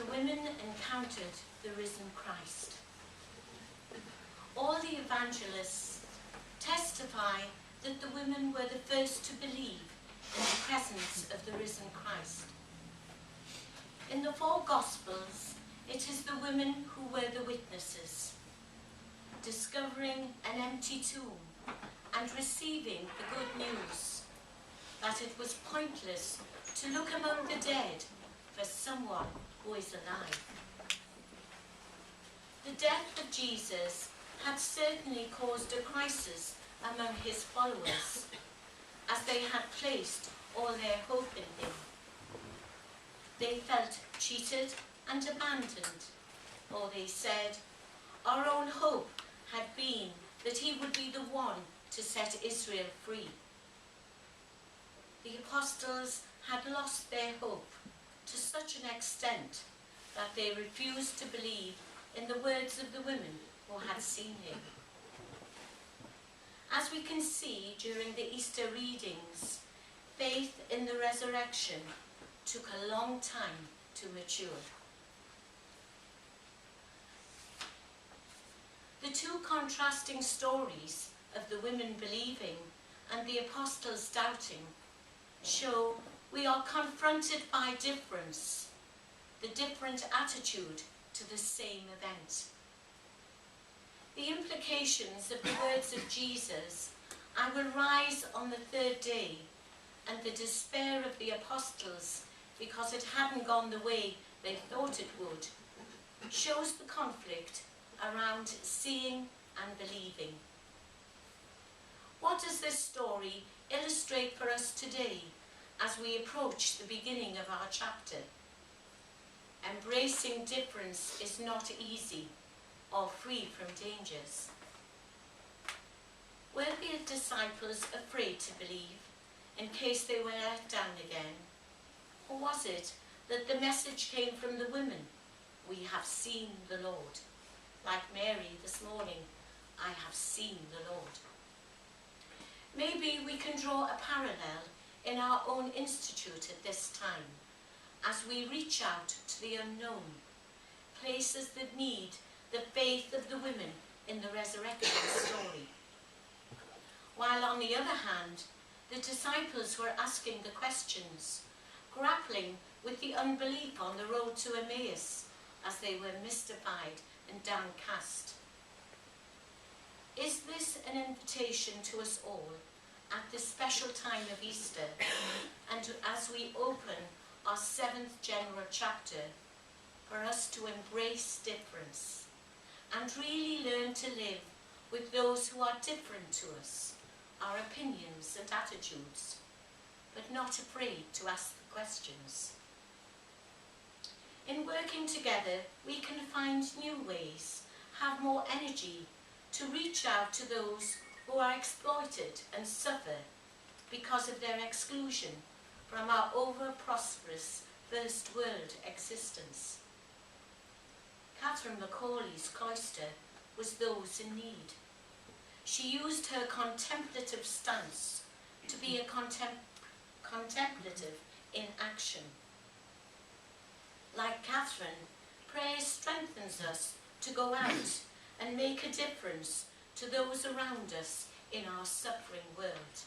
the women encountered the risen Christ. All the evangelists testify that the women were the first to believe in the presence of the risen Christ. In the 4 Gospels, it is the women who were the witnesses, discovering an empty tomb and receiving the good news that it was pointless to look among the dead for someone who is alive. The death of Jesus had certainly caused a crisis among his followers, as they had placed all their hope in him. They felt cheated and abandoned, or they said, "Our own hope had been that he would be the one to set Israel free." The apostles had lost their hope to such an extent that they refused to believe in the words of the women who had seen him. As we can see during the Easter readings, faith in the resurrection took a long time to mature. The 2 contrasting stories of the women believing and the apostles doubting show we are confronted by difference, the different attitude to the same event. The implications of the words of Jesus, "I will rise on the 3rd day," and the despair of the apostles because it hadn't gone the way they thought it would, shows the conflict around seeing and believing. What does this story illustrate for us today as we approach the beginning of our chapter? Embracing difference is not easy or free from dangers. Were the disciples afraid to believe in case they were let down again? Or was it that the message came from the women, "We have seen the Lord"? Like Mary this morning, "I have seen the Lord." Maybe we can draw a parallel in our own institute at this time, as we reach out to the unknown, places that need the faith of the women in the resurrection story. While on the other hand, the disciples were asking the questions, grappling with the unbelief on the road to Emmaus as they were mystified and downcast. Is this an invitation to us all at this special time of Easter, and as we open our 7th general chapter, for us to embrace difference and really learn to live with those who are different to us, our opinions and attitudes, but not afraid to ask the questions? In working together, we can find new ways, have more energy to reach out to those who are exploited and suffer because of their exclusion from our over-prosperous first world existence. Catherine Macaulay's cloister was those in need. She used her contemplative stance to be a contemplative in action. Like Catherine, prayer strengthens us to go out and make a difference to those around us in our suffering world.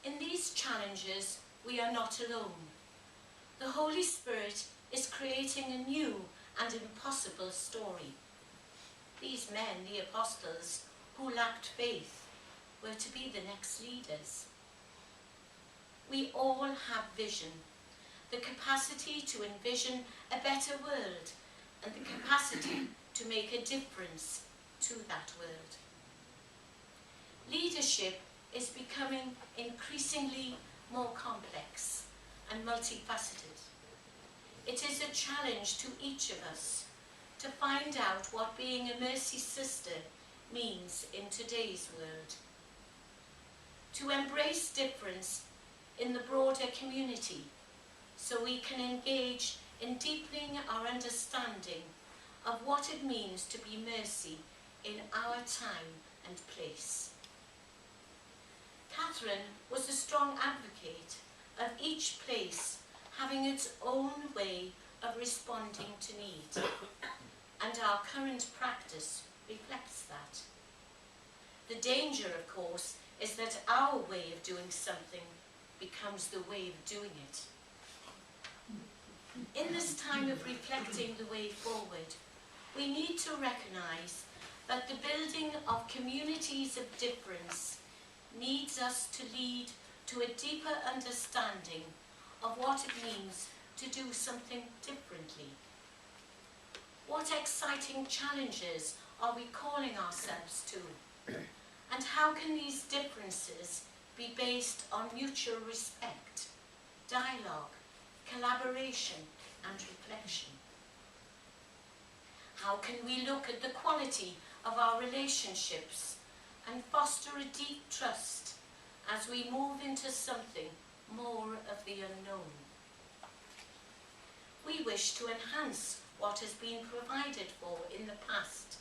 In these challenges, we are not alone. The Holy Spirit is creating a new and impossible story. These men, the apostles, who lacked faith, were to be the next leaders. We all have vision, the capacity to envision a better world, and the capacity to make a difference to that world. Leadership is becoming increasingly more complex and multifaceted. It is a challenge to each of us to find out what being a mercy sister means in today's world. To embrace difference in the broader community so we can engage in deepening our understanding of what it means to be mercy in our time and place. Catherine was a strong advocate of each place having its own way of responding to need, and our current practice reflects that. The danger, of course, is that our way of doing something becomes the way of doing it. In this time of reflecting the way forward, we need to recognise that the building of communities of difference needs us to lead to a deeper understanding of what it means to do something differently. What exciting challenges are we calling ourselves to? And how can these differences be based on mutual respect, dialogue, collaboration and reflection? How can we look at the quality of our relationships and foster a deep trust as we move into something more of the unknown? We wish to enhance what has been provided for in the past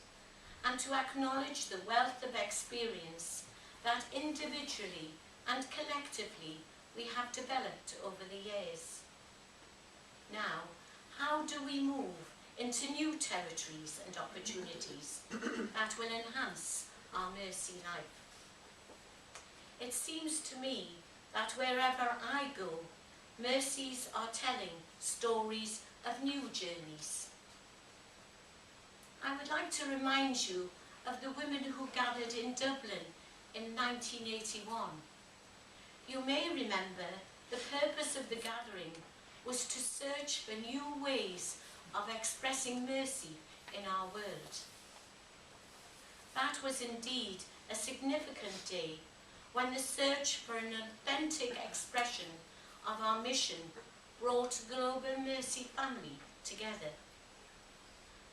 and to acknowledge the wealth of experience that individually and collectively we have developed over the years. Now, how do we move into new territories and opportunities that will enhance our mercy life? It seems to me that wherever I go, mercies are telling stories of new journeys. I would like to remind you of the women who gathered in Dublin in 1981. You may remember the purpose of the gathering was to search for new ways of expressing mercy in our world. That was indeed a significant day when the search for an authentic expression of our mission brought the Global Mercy family together.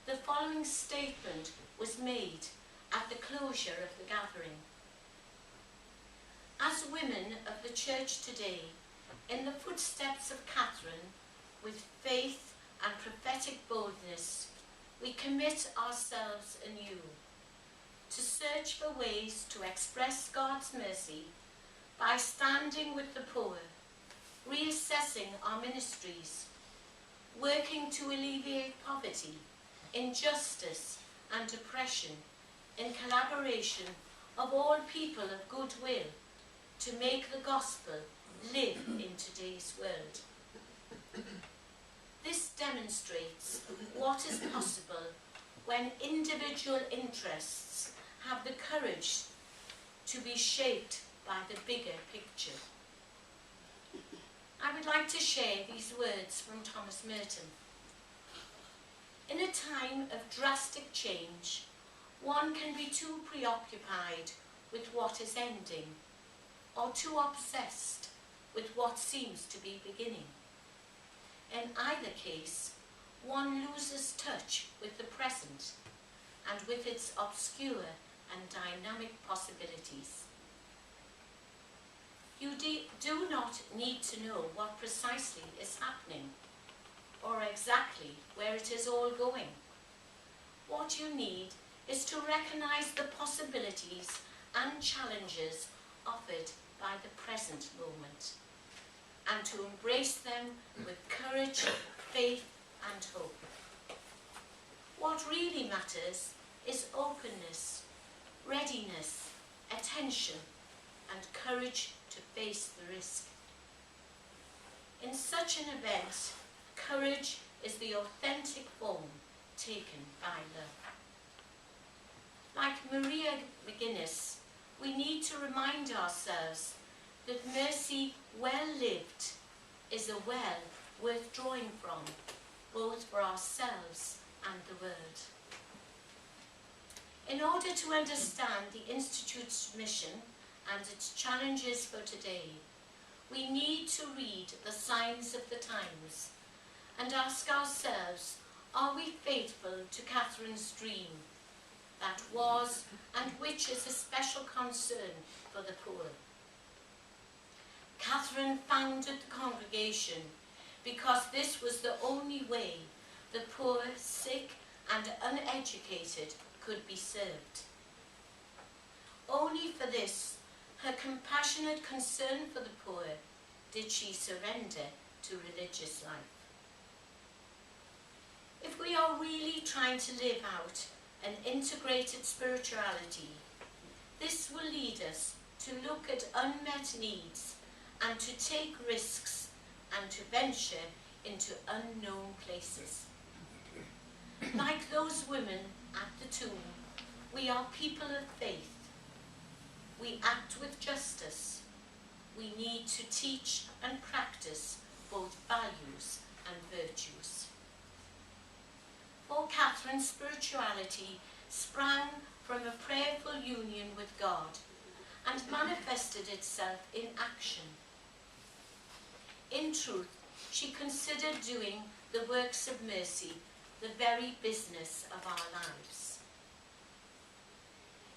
The following statement was made at the closure of the gathering. As women of the Church today, in the footsteps of Catherine, with faith and prophetic boldness, we commit ourselves anew to search for ways to express God's mercy by standing with the poor, reassessing our ministries, working to alleviate poverty, injustice and oppression in collaboration of all people of goodwill to make the gospel live in today's world. This demonstrates what is possible when individual interests have the courage to be shaped by the bigger picture. I would like to share these words from Thomas Merton. In a time of drastic change, one can be too preoccupied with what is ending, or too obsessed with what seems to be beginning. In either case, one loses touch with the present and with its obscure and dynamic possibilities. You do not need to know what precisely is happening or exactly where it is all going. What you need is to recognize the possibilities and challenges offered by the present moment and to embrace them with courage, faith and hope. What really matters is openness, readiness, attention and courage to face the risk. In such an event, courage is the authentic form taken by love. Like Maria McGuinness, we need to remind ourselves that mercy well lived is a well worth drawing from, both for ourselves and the world. In order to understand the Institute's mission and its challenges for today, we need to read the signs of the times and ask ourselves, are we faithful to Catherine's dream that was and which is a special concern for the poor? Catherine founded the congregation because this was the only way the poor, sick and uneducated could be served. Only for this, her compassionate concern for the poor, did she surrender to religious life. If we are really trying to live out an integrated spirituality, this will lead us to look at unmet needs and to take risks and to venture into unknown places. Like those women at the tomb, we are people of faith. We act with justice. We need to teach and practice both values and virtues. For Catherine, spirituality sprang from a prayerful union with God and manifested itself in action. In truth, she considered doing the works of mercy the very business of our lives.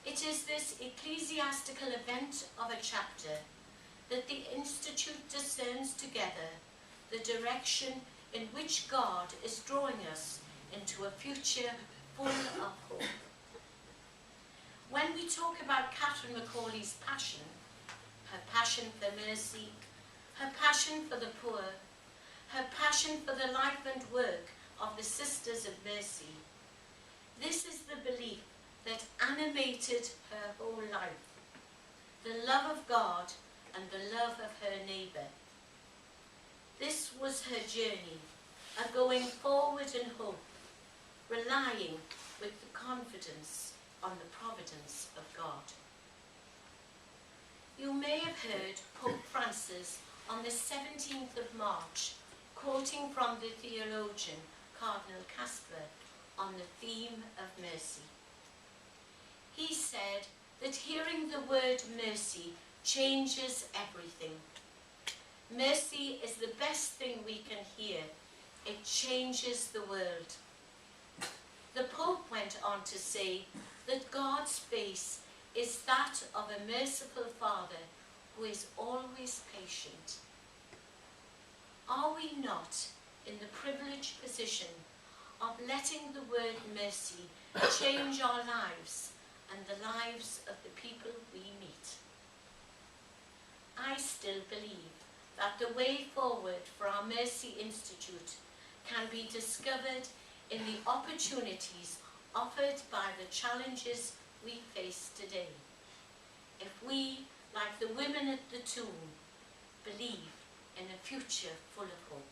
It is this ecclesiastical event of a chapter that the Institute discerns together the direction in which God is drawing us into a future full of hope. When we talk about Catherine Macaulay's passion, her passion for mercy, her passion for the poor, her passion for the life and work of the Sisters of Mercy, this is the belief that animated her whole life, the love of God and the love of her neighbour. This was her journey, a going forward in hope, relying with the confidence on the providence of God. You may have heard Pope Francis on the 17th of March quoting from the theologian Cardinal Casper on the theme of mercy. He said that hearing the word mercy changes everything. Mercy is the best thing we can hear. It changes the world. The Pope went on to say that God's face is that of a merciful Father who is always patient. Are we not in the privileged position of letting the word mercy change our lives and the lives of the people we meet? I still believe that the way forward for our Mercy Institute can be discovered in the opportunities offered by the challenges we face today. If we, like the women at the tomb, believe in a future full of hope.